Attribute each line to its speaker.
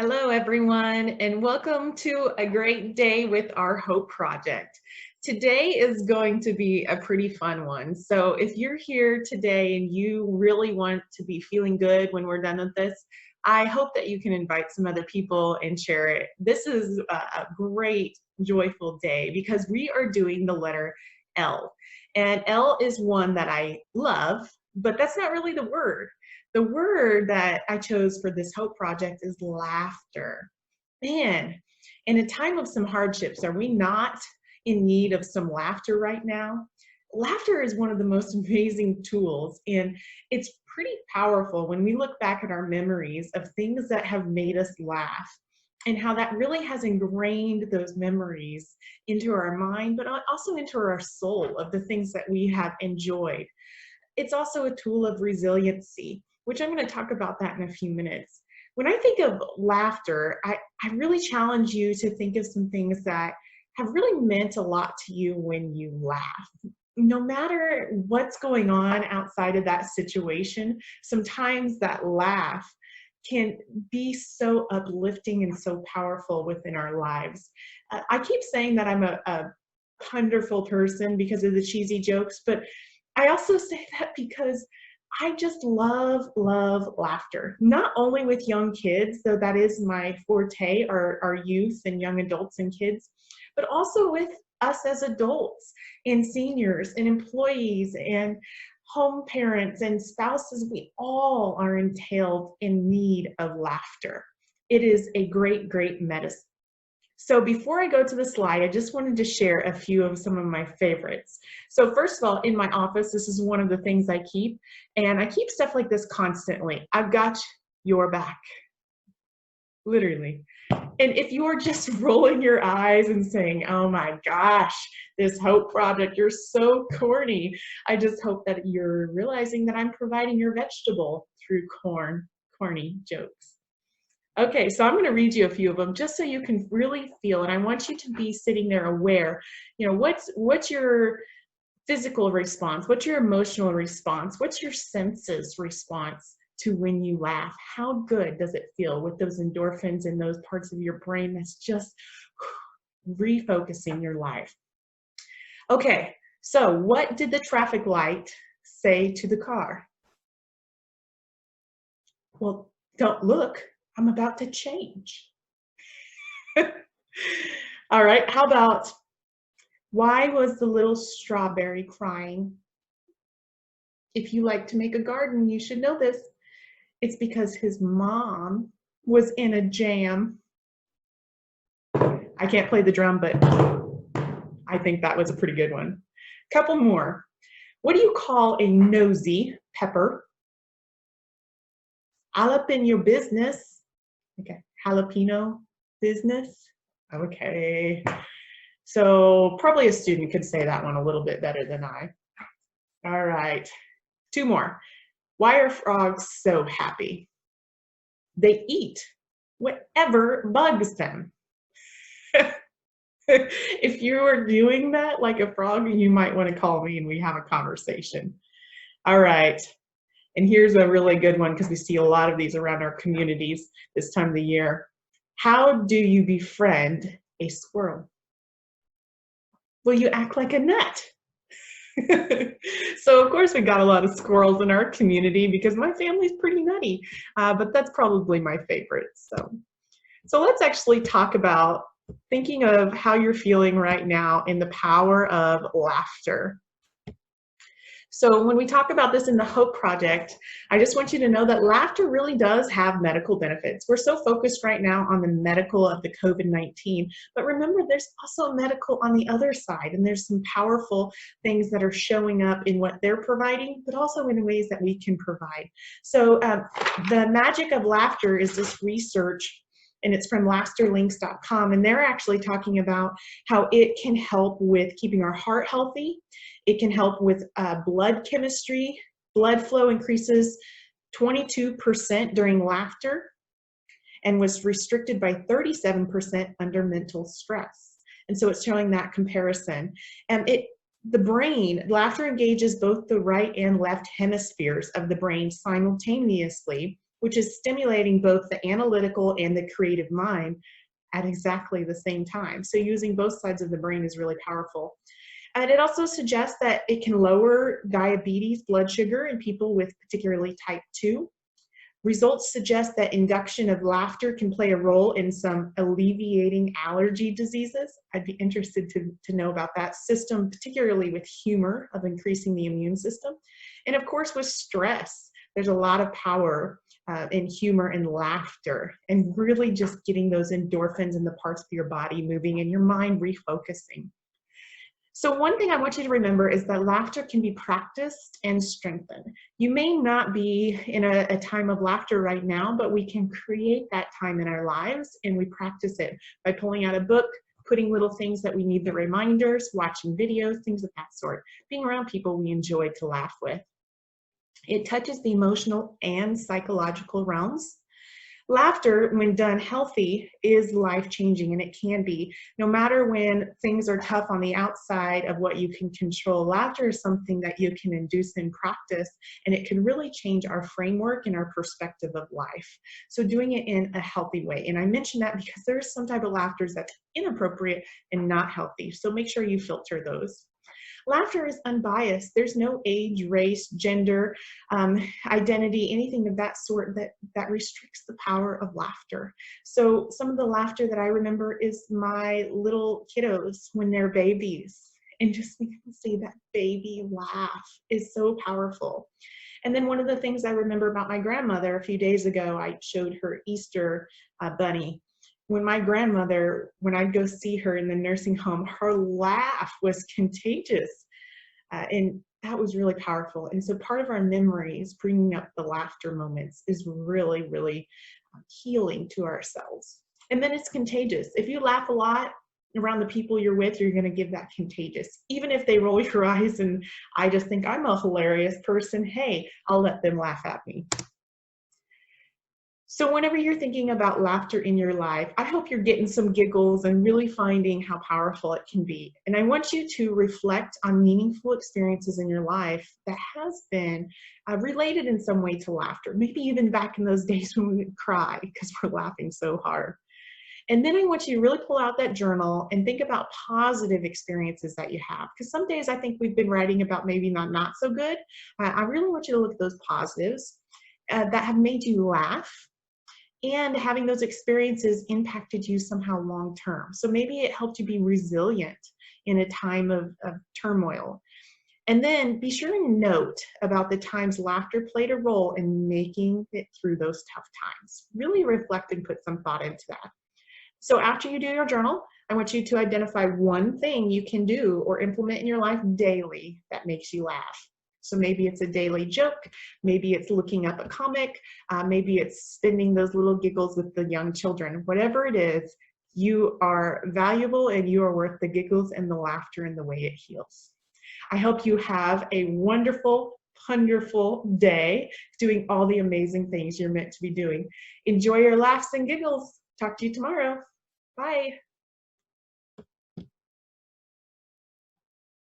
Speaker 1: Hello, everyone, and welcome to a great day with our Hope Project. Today is going to be a pretty fun one. So if you're here today and you really want to be feeling good when we're done with this, I hope that you can invite some other people and share it. This is a great, joyful day because we are doing the letter L. And L is one that I love, but that's not really the word. The word that I chose for this Hope Project is laughter. Man, in a time of some hardships, are we not in need of some laughter right now? Laughter is one of the most amazing tools, and it's pretty powerful when we look back at our memories of things that have made us laugh and how that really has ingrained those memories into our mind, but also into our soul of the things that we have enjoyed. It's also a tool of resiliency, which I'm going to talk about that in a few minutes. When I think of laughter, I really challenge you to think of some things that have really meant a lot to you when you laugh. No matter what's going on outside of that situation, sometimes that laugh can be so uplifting and so powerful within our lives. I keep saying that I'm a wonderful person because of the cheesy jokes, but I also say that because I just love laughter. Not only with young kids, though that is my forte, our youth and young adults and kids, but also with us as adults and seniors and employees and home parents and spouses. We all are entailed in need of laughter. It is a great medicine. So before I go to the slide, I just wanted to share a few of some of my favorites. So first of all, in my office, this is one of the things I keep, and I keep stuff like this constantly. I've got your back, literally. And if you're just rolling your eyes and saying, oh my gosh, this Hope Project, you're so corny, I just hope that you're realizing that I'm providing your vegetable through corny jokes. Okay, so I'm going to read you a few of them just so you can really feel, and I want you to be sitting there aware, what's your physical response? What's your emotional response? What's your senses response to when you laugh? How good does it feel with those endorphins in those parts of your brain that's just refocusing your life? Okay, so what did the traffic light say to the car? Well, don't look. I'm about to change. All right, how about, why was the little strawberry crying? If you like to make a garden, you should know this. It's because his mom was in a jam. I can't play the drum, but I think that was a pretty good one. Couple more. What do you call a nosy pepper? Jalapeno business. Okay, jalapeno business. Okay. So probably a student could say that one a little bit better than I. All right, two more. Why are frogs so happy? They eat whatever bugs them. If you are doing that like a frog, you might want to call me and we have a conversation. All right, and here's a really good one because we see a lot of these around our communities this time of the year. How do you befriend a squirrel? Well, you act like a nut. So of course we got a lot of squirrels in our community because my family's pretty nutty, but that's probably my favorite. So let's actually talk about thinking of how you're feeling right now in the power of laughter. So when we talk about this in the Hope Project, I just want you to know that laughter really does have medical benefits. We're so focused right now on the medical of the COVID-19, but remember there's also medical on the other side, and there's some powerful things that are showing up in what they're providing, but also in ways that we can provide. So the magic of laughter is this research, and it's from laughterlinks.com, and they're actually talking about how it can help with keeping our heart healthy. It can help with blood chemistry. Blood flow increases 22% during laughter and was restricted by 37% under mental stress. And so it's showing that comparison. And the brain, laughter engages both the right and left hemispheres of the brain simultaneously, which is stimulating both the analytical and the creative mind at exactly the same time. So using both sides of the brain is really powerful. And it also suggests that it can lower diabetes, blood sugar in people with particularly type 2. Results suggest that induction of laughter can play a role in some alleviating allergy diseases. I'd be interested to know about that system, particularly with humor, of increasing the immune system. And of course, with stress, there's a lot of power in humor and laughter, and really just getting those endorphins in the parts of your body moving and your mind refocusing. So one thing I want you to remember is that laughter can be practiced and strengthened. You may not be in a time of laughter right now, but we can create that time in our lives, and we practice it by pulling out a book, putting little things that we need the reminders, watching videos, things of that sort, being around people we enjoy to laugh with. It touches the emotional and psychological realms. Laughter, when done healthy, is life-changing, and it can be. No matter when things are tough on the outside of what you can control, laughter is something that you can induce in practice, and it can really change our framework and our perspective of life. So doing it in a healthy way. And I mention that because there's some type of laughter that's inappropriate and not healthy. So make sure you filter those. Laughter is unbiased. There's no age, race, gender, identity, anything of that sort that restricts the power of laughter. So some of the laughter that I remember is my little kiddos when they're babies, and just being able to see that baby laugh is so powerful. And then one of the things I remember about my grandmother, a few days ago, I showed her Easter bunny. When my grandmother, when I'd go see her in the nursing home, her laugh was contagious. And that was really powerful. And so part of our memories, bringing up the laughter moments, is really, really healing to ourselves. And then it's contagious. If you laugh a lot around the people you're with, you're going to give that contagious. Even if they roll your eyes and I just think I'm a hilarious person, hey, I'll let them laugh at me. So whenever you're thinking about laughter in your life, I hope you're getting some giggles and really finding how powerful it can be. And I want you to reflect on meaningful experiences in your life that has been related in some way to laughter. Maybe even back in those days when we would cry because we're laughing so hard. And then I want you to really pull out that journal and think about positive experiences that you have. Because some days I think we've been writing about maybe not so good. I really want you to look at those positives that have made you laugh, and having those experiences impacted you somehow long term. So maybe it helped you be resilient in a time of turmoil. And then be sure to note about the times laughter played a role in making it through those tough times. Really reflect and put some thought into that. So after you do your journal, I want you to identify one thing you can do or implement in your life daily that makes you laugh. So maybe it's a daily joke, maybe it's looking up a comic, maybe it's spending those little giggles with the young children. Whatever it is, you are valuable and you are worth the giggles and the laughter and the way it heals. I hope you have a wonderful, wonderful day doing all the amazing things you're meant to be doing. Enjoy your laughs and giggles. Talk to you tomorrow. Bye.